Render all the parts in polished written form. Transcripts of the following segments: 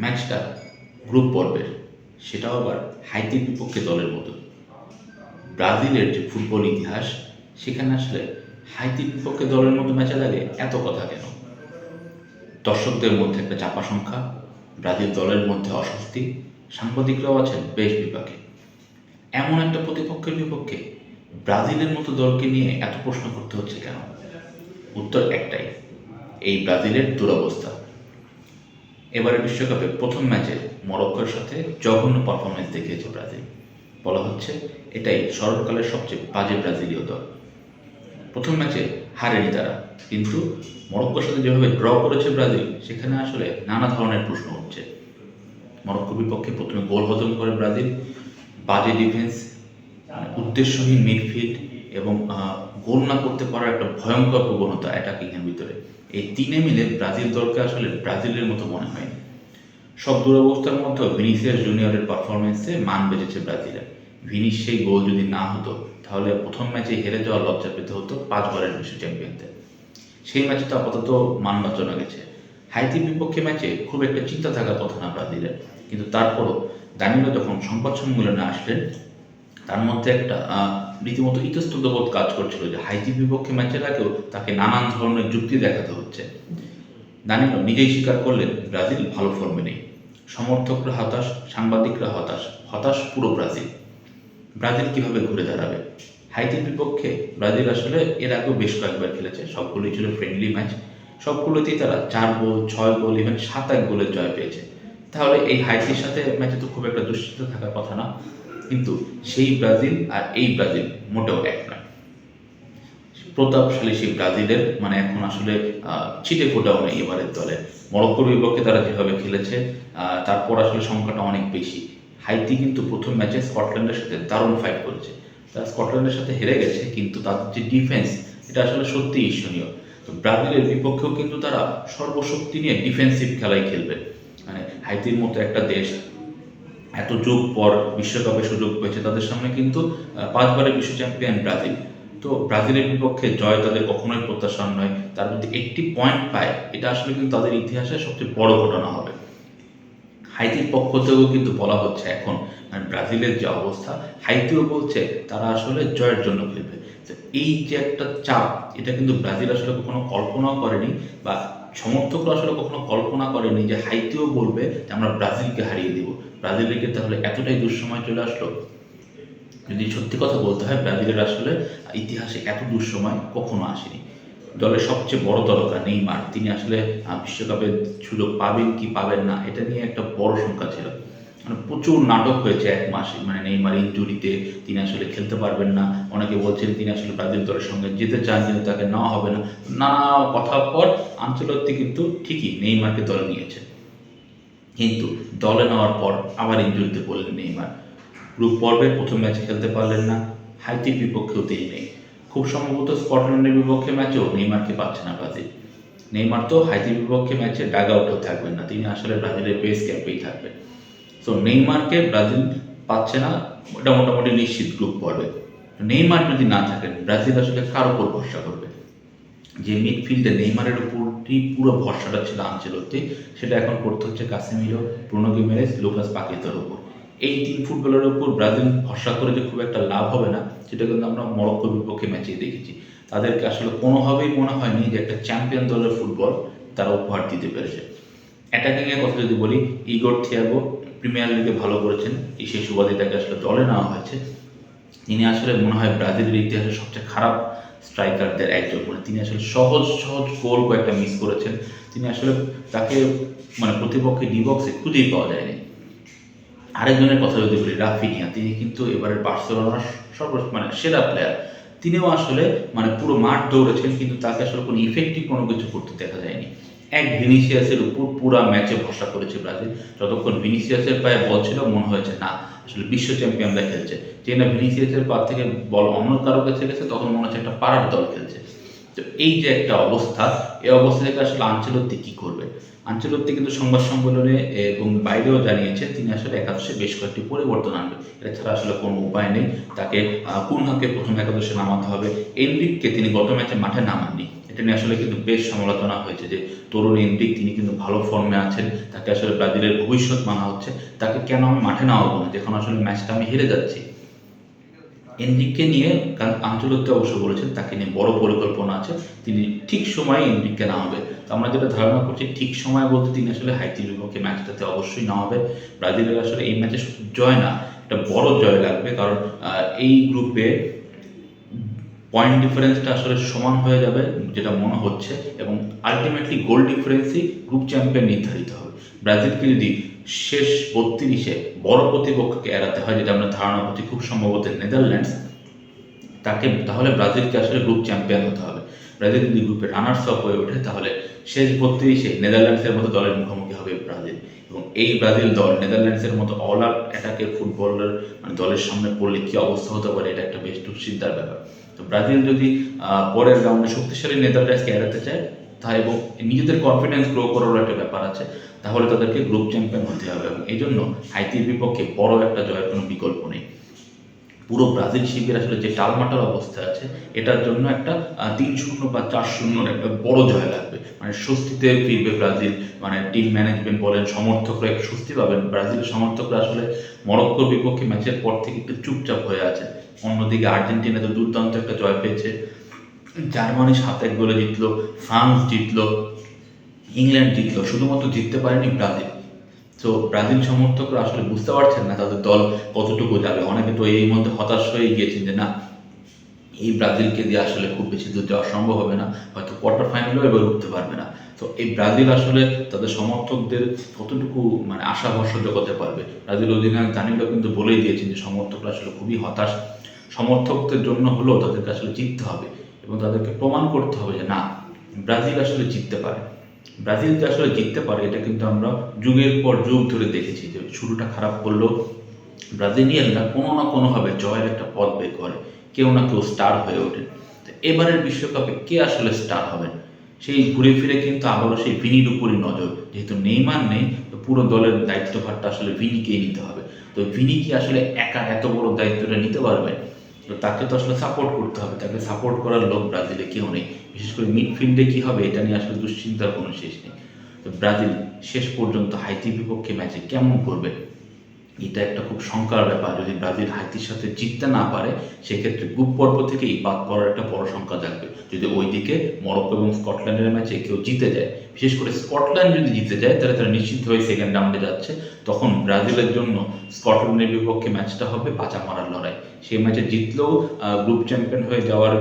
ম্যাচটা গ্রুপ পর্বের, সেটাও আবার হাইতির বিপক্ষে দলের মতো। ব্রাজিলের যে ফুটবল ইতিহাস, সেখানে আসলে হাইতির বিপক্ষে দলের মতো ম্যাচে লাগে এত কথা কেন? দর্শকদের মধ্যে একটা চাপা সংখ্যা, ব্রাজিল দলের মধ্যে অস্বস্তি, সাংবাদিকরাও আছেন বেশ বিপাকে। এমন একটা প্রতিপক্ষের বিপক্ষে ব্রাজিলের মতো দলকে নিয়ে এত প্রশ্ন করতে হচ্ছে কেন? উত্তর একটাই, এই ব্রাজিলের দুরবস্থা। এবারে বিশ্বকাপে প্রথম ম্যাচে মরক্কোর সাথে জঘন্য পারফরমেন্স দেখিয়েছে ব্রাজিল। বলা হচ্ছে এটাই শরৎকালের সবচেয়ে বাজে ব্রাজিলীয় দল। প্রথম ম্যাচে হারেনি তারা, কিন্তু মরক্কোর সাথে যেভাবে ড্র করেছে ব্রাজিল, সেখানে আসলে নানা ধরনের প্রশ্ন উঠছে। মরক্কোর বিপক্ষে প্রথমে গোল হজম করে ব্রাজিল, বাজে ডিফেন্স, উদ্দেশ্যহীন মিডফিল্ড এবং গোল না করতে পারার একটা ভয়ঙ্কর প্রবণতা অ্যাটাকিংয়ের ভিতরে। এই তিনে মিলে ব্রাজিল দলকে আসলে ব্রাজিলের মতো মনে হয়নি। সব দুরবস্থার মধ্যেও ভিনিসিয়াস জুনিয়রের পারফরমেন্সে মান বেঁচেছে ব্রাজিলের। ভিনিস সেই গোল যদি না হতো, তাহলে প্রথম ম্যাচে হেরে যাওয়ার লজ্জা পেতে হতো 5 বারের বিশ্ব চ্যাম্পিয়নদের। সেই ম্যাচে তো আপাতত মান বাঁচানো গেছে। হাইতির বিপক্ষে ম্যাচে খুব একটা চিন্তা থাকার কথা না ব্রাজিলের, কিন্তু তারপরও দানিলো যখন সংবাদ সম্মেলনে আসলেন, তার মধ্যে একটা রীতিমতো ইতস্ততবোধ কাজ করছিল যে হাইতির বিপক্ষে ম্যাচের আগেও তাকে নানান ধরনের যুক্তি দেখাতে হচ্ছে। দানিলো নিজেই স্বীকার করলেন ব্রাজিল ভালো ফর্মে নেই। সমর্থকরা হতাশ, সাংবাদিকরা হতাশ, হতাশ পুরো ব্রাজিল। ব্রাজিল কিভাবে ঘুরে দাঁড়াবে? হাইতির বিপক্ষে ব্রাজিল আসলে এর আগেও বেশ কয়েকবার খেলেছে, সবগুলোই ছিল ফ্রেন্ডলি ম্যাচ। সবগুলোতেই তারা 4 গোল, 6 গোল, ইভেন 7-1 গোলের জয় পেয়েছে। তাহলে এই হাইতির সাথে ম্যাচে তো খুব একটা দুশ্চিন্তা থাকার কথা না, কিন্তু সেই ব্রাজিল আর এই ব্রাজিল মোটেও এক নয়। প্রতাপশালী সেই ব্রাজিলের এখন আসলে ছিটে ফোটাও নেই এবারের দলে। মরক্কোর বিপক্ষে তারা যেভাবে খেলেছে, তারপর আসলে সংখ্যাটা অনেক বেশি। হাইতি কিন্তু প্রথম ম্যাচে স্কটল্যান্ডের সাথে দারুণ ফাইট করেছে। তারা স্কটল্যান্ডের সাথে হেরে গেছে, কিন্তু তাদের যে ডিফেন্স, এটা আসলে সত্যিই ঈর্ষণীয়। তো ব্রাজিলের বিপক্ষেও কিন্তু তারা সর্বশক্তি নিয়ে ডিফেন্সিভ খেলাই খেলবে। হাইতির মতো একটা দেশ এত যুগ পর বিশ্বকাপে সুযোগ পেয়েছে, তাদের সামনে কিন্তু 5 বারের বিশ্ব চ্যাম্পিয়ন ব্রাজিল। তো ব্রাজিলের বিপক্ষে জয় তাদের কখনোই প্রত্যাশার নয়। তার যদি 80 পয়েন্ট পায়, এটা আসলে কিন্তু তাদের ইতিহাসে সবচেয়ে বড় ঘটনা হবে। হাইতির পক্ষ থেকেও কিন্তু বলা হচ্ছে এখন ব্রাজিলের যে অবস্থা, হাইতিও বলছে তারা আসলে জয়ের জন্য খেলবে। তো এই যে একটা চাপ, এটা কিন্তু ব্রাজিল আসলে কখনো কল্পনাও করেনি, বা সমর্থকরা আসলে কখনো কল্পনা করেনি যে হাইতিও বলবে যে আমরা ব্রাজিলকে হারিয়ে দিব। ব্রাজিলের তাহলে এতটাই দুঃসময় চলে আসলো। যদি সত্যি কথা বলতে হয়, ব্রাজিলের আসলে ইতিহাসে এত দুঃসময় কখনো আসেনি। দলের সবচেয়ে বড় তারকা নেইমার, তিনি আসলে বিশ্বকাপে সুযোগ পাবেন কি পাবেন না, এটা নিয়ে একটা বড় শঙ্কা ছিল। প্রচুর নাটক হয়েছে 1 মাস, নেইমার ইনজুরিতে তিনি আসলে খেলতে পারবেন না। অনেকে বলছেন তিনি আসলে ব্রাজিল দলের সঙ্গে যেতে চান, কিন্তু তাকে নেওয়া হবে না। নানা কথার পর আনচেলত্তি কিন্তু ঠিকই নেইমারকে দলে নিয়েছে, কিন্তু দলে নেওয়ার পর আবার ইনজুরিতে পড়লেন নেইমার। গ্রুপ পর্বে প্রথম ম্যাচে খেলতে পারলেন না, হাইতির বিপক্ষেও তিনি নেই। খুব সম্ভবত স্কটল্যান্ডের বিপক্ষে ম্যাচেও নেইমারকে পাচ্ছে না ব্রাজিল। নেইমার তো হাইতির বিপক্ষে ম্যাচে ডাগ আউটেও থাকবেন না, তিনি আসলে ব্রাজিলের বেস ক্যাম্পেই থাকবেন। তো নেইমারকে ব্রাজিল পাচ্ছে না, এটা মোটামুটি নিশ্চিত গ্রুপ পর্বে। নেইমার যদি না থাকেন, ব্রাজিল আসলে কার উপর ভরসা করবে? যে মিডফিল্ডে নেইমারের উপরই পুরো ভরসাটা ছিল আনচেলত্তি, সেটা এখন করতে হচ্ছে কাসেমিরো, ব্রুনো গিমেরেস, লুকাস পাকেতার উপর। এই 3 ফুটবলারের উপর ব্রাজিল ভরসা করে যে খুব একটা লাভ হবে না, সেটা কিন্তু আমরা মরক্কোর বিপক্ষে ম্যাচেই দেখেছি। তাদেরকে আসলে কোনোভাবেই মনে হয়নি যে একটা চ্যাম্পিয়ন দলের ফুটবল তারা উপহার দিতে পেরেছে। অ্যাটাকিংয়ের কথা যদি বলি, ইগোর থিয়াগো প্রিমিয়ার লিগে ভালো করেছেন, সেই সুবাদে তাকে আসলে দলে নেওয়া হয়েছে। তিনি আসলে মনে হয় ব্রাজিলের ইতিহাসে সবচেয়ে খারাপ স্ট্রাইকারদের একজন। তিনি আসলে সহজ সহজ গোল কয়েকটা মিস করেছেন। তিনি আসলে তাকে প্রতিপক্ষের ডি বক্সে খুঁজেই পাওয়া যায়নি। আরেকজনের কথা যদি বলি, রাফিনিয়া, তিনি কিন্তু এবারের বার্সেলোনার সেরা প্লেয়ার। তিনিও আসলে পুরো মাঠ দৌড়েছেন, কিন্তু তাকে আসলে কোনো ইফেক্টিভ কোনো কিছু করতে দেখা যায়নি। এক ভিনিসিয়াসের উপর পুরা ম্যাচে ভরসা করেছে ব্রাজিল। যতক্ষণ ভিনিসিয়াসের পায়ে বল ছিল, মনে হয়েছে না আসলে বিশ্ব চ্যাম্পিয়নরা খেলছে। যে না ভিনিসিয়াসের পা থেকে বল অন্য কারো কাছে গেছে, তখন মনে হচ্ছে একটা পাড়ার দল খেলছে। তো এই যে একটা অবস্থা, এই অবস্থা থেকে আসলে আনচেলত্তি কী করবে? আনচেলত্তি কিন্তু সংবাদ সম্মেলনে এবং বাইরেও জানিয়েছেন তিনি আসলে একাদশে বেশ কয়েকটি পরিবর্তন আনবে। এছাড়া আসলে কোনো উপায় নেই। তাকে কুনহাকে প্রথম একাদশে নামাতে হবে। এনরিককে তিনি গত ম্যাচে মাঠে নামাননি, এটা নিয়ে আসলে কিন্তু বেশ সমালোচনা হয়েছে যে তরুণ এনরিক তিনি কিন্তু ভালো ফর্মে আছেন, তাকে আসলে ব্রাজিলের ভবিষ্যৎ মানা হচ্ছে, তাকে কেন আমি মাঠে নামাবো না যখন আসলে ম্যাচটা আমি হেরে যাচ্ছি। এনরিককে নিয়ে আঞ্চলত্ব অবশ্য বলেছেন তাকে নিয়ে বড় পরিকল্পনা আছে, তিনি ঠিক সময়ে এনরিককে নামাবে। তো আমরা যেটা ধারণা করছি ঠিক সময় বলতে তিনি আসলে হাইতির বিপক্ষে ম্যাচটাতে অবশ্যই নামাবে। ব্রাজিলের আসলে এই ম্যাচে শুধু জয় না, একটা বড় জয় লাগবে, কারণ এই গ্রুপে পয়েন্ট ডিফারেন্সটা আসলে সমান হয়ে যাবে যেটা মনে হচ্ছে, এবং আলটিমেটলি গোল ডিফারেন্সই গ্রুপ চ্যাম্পিয়ন নির্ধারিত হবে। ব্রাজিলকে যদি শেষ 32-এ বড় প্রতিপক্ষকে এড়াতে হয়, যেটা আমরা ধারণা করছি খুব সম্ভবত নেদারল্যান্ডস, তাহলে ব্রাজিলকে আসলে গ্রুপ চ্যাম্পিয়ন হতে হবে। ব্রাজিল যদি গ্রুপে রানার্স আপ হয়ে ওঠে তাহলে শেষ 32-এ নেদারল্যান্ডসের মতো দলের মুখোমুখি হবে ব্রাজিল, এবং এই ব্রাজিল দল নেদারল্যান্ডসের মতো অল আউট অ্যাটাকের ফুটবলের দলের সামনে পড়লে কী অবস্থা হতে পারে, এটা একটা বেশ দুশ্চিন্তার ব্যাপার। তো ব্রাজিল যদি পরের রাউন্ডে শক্তিশালী নেদারল্যান্ডসকে এড়াতে চায় এবং নিজেদের কনফিডেন্স গ্রো করারও একটা ব্যাপার আছে, তাহলে তাদেরকে গ্রুপ চ্যাম্পিয়ন হতে হবে, এবং এই জন্য হাইতির বিপক্ষে বড় একটা জয়ের কোনো বিকল্প নেই। পুরো ব্রাজিল শিবির আসলে যে টালমাটাল অবস্থা আছে, এটার জন্য একটা 3-0 বা 4-0 একটা বড় জয় লাগবে, মানে স্বস্তিতে ফিরবে ব্রাজিল, মানে টিম ম্যানেজমেন্ট বলেন, সমর্থকরা একটু স্বস্তি পাবেন। ব্রাজিলের সমর্থকরা আসলে মরক্কোর বিপক্ষে ম্যাচের পর থেকে একটু চুপচাপ হয়ে আছে। অন্যদিকে আর্জেন্টিনা তো দুর্দান্ত একটা জয় পেয়েছে, জার্মানি 7-1 গোলে জিতলো, ফ্রান্স জিতলো, ইংল্যান্ড জিতলো, শুধুমাত্র জিততে পারেনি ব্রাজিল। তো ব্রাজিল সমর্থকরা আসলে বুঝতে পারছেন না তাদের দল কতটুকু যাবে। অনেকে তো এই মধ্যে হতাশ হয়ে গিয়েছেন যে না, এই ব্রাজিলকে দিয়ে আসলে খুব বেশি দূর যাওয়া সম্ভব হবে না, হয়তো কোয়ার্টার ফাইনালেও এবার উঠতে পারবে না। তো এই ব্রাজিল আসলে তাদের সমর্থকদের কতটুকু মানে আশা ভরসা জোগাতে পারবে। ব্রাজিল অধিনায়ক দানিলো কিন্তু বলেই দিয়েছেন যে সমর্থকরা আসলে খুবই হতাশ, সমর্থকদের জন্য হলেও তাদেরকে আসলে জিততে হবে এবং তাদেরকে প্রমাণ করতে হবে যে না, ব্রাজিল আসলে জিততে পারে। ব্রাজিল যে আসলে জিততে পারে এটা কিন্তু আমরা যুগের পর যুগ ধরে দেখেছি, যে শুরুটা খারাপ করলেও ব্রাজিলিয়ানরা কোনো না কোনোভাবে জয়ের একটা পথ বের করে, কেউ না কেউ স্টার হয়ে ওঠে। তো এবারের বিশ্বকাপে কে আসলে স্টার হবেন, সেই ঘুরে ফিরে কিন্তু আবারও সেই ভিনির উপরই নজর। যেহেতু নেইমার নেই, তো পুরো দলের দায়িত্বভারটা আসলে ভিনিকেই নিতে হবে। তো ভিনি কি আসলে একা এত বড় দায়িত্বটা নিতে পারবে? তো তাকে তো আসলে সাপোর্ট করতে হবে, তাকে সাপোর্ট করার লোক ব্রাজিলে কেউ নেই। বিশেষ করে মিডফিল্ডে কী হবে এটা নিয়ে আসলে দুশ্চিন্তার কোনো শেষ নেই। তো ব্রাজিল শেষ পর্যন্ত হাইতির বিপক্ষে ম্যাচে কেমন করবে, এটা একটা খুব শঙ্কার ব্যাপার। যদি ব্রাজিল হাইতির সাথে জিততে না পারে, সেক্ষেত্রে গ্রুপ পর্ব থেকেই বাদ পড়ার একটা বড় সংখ্যা থাকবে। যদি ওইদিকে মরক্কো এবং স্কটল্যান্ডের ম্যাচে কেউ জিতে যায়, বিশেষ করে স্কটল্যান্ড যদি জিতে যায়, তাহলে তারা নিশ্চিত হয়ে সেকেন্ড রাউন্ডে যাচ্ছে। তখন ব্রাজিলের জন্য স্কটল্যান্ডের বিপক্ষে ম্যাচটা হবে বাঁচা মারার লড়াই। সেই ম্যাচে জিতলেও গ্রুপ চ্যাম্পিয়ন হয়ে যাওয়ার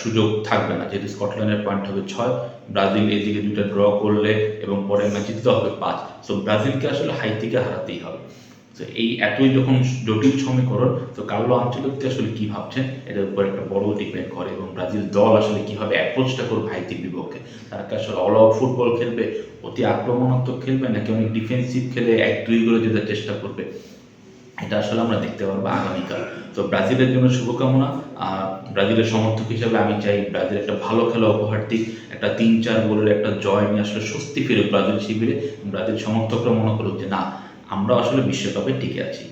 সুযোগ থাকবে না, যেহেতু স্কটল্যান্ডের পয়েন্ট হবে 6, ব্রাজিল এদিকে 2টা ড্র করলে এবং পরের ম্যাচ জিততে হবে 5। সো ব্রাজিলকে আসলে হাইতিকে হারাতেই হবে। তো এই এতই যখন জটিল সমীকরণ, তো কার্লো আনচেলত্তি আসলে কি ভাবছেন এটার উপর একটা বড় ডিপেন্ড করে, এবং ব্রাজিল দল আসলে কিভাবে অ্যাপ্রোচটা করবে হাইতির বিপক্ষে। তারা কি আসলে অল আউট ফুটবল খেলবে, অতি আক্রমণাত্মক খেলবে, নাকি অনেক ডিফেন্সিভ খেলে 1-2 গোলে জেতার চেষ্টা করবে, এটা আসলে আমরা দেখতে পারবো আগামীকাল। তো ব্রাজিলের জন্য শুভকামনা। ব্রাজিলের সমর্থক হিসেবে আমি চাই ব্রাজিল একটা ভালো খেলা উপহার দিক, একটা 3-4 গোলের একটা জয় নিয়ে আসলে স্বস্তি ফিরে ব্রাজিল শিবিরে। ব্রাজিল সমর্থকরা মনে করুক যে না, আমরা আসলে বিশ্বকাপে টিকে আছি।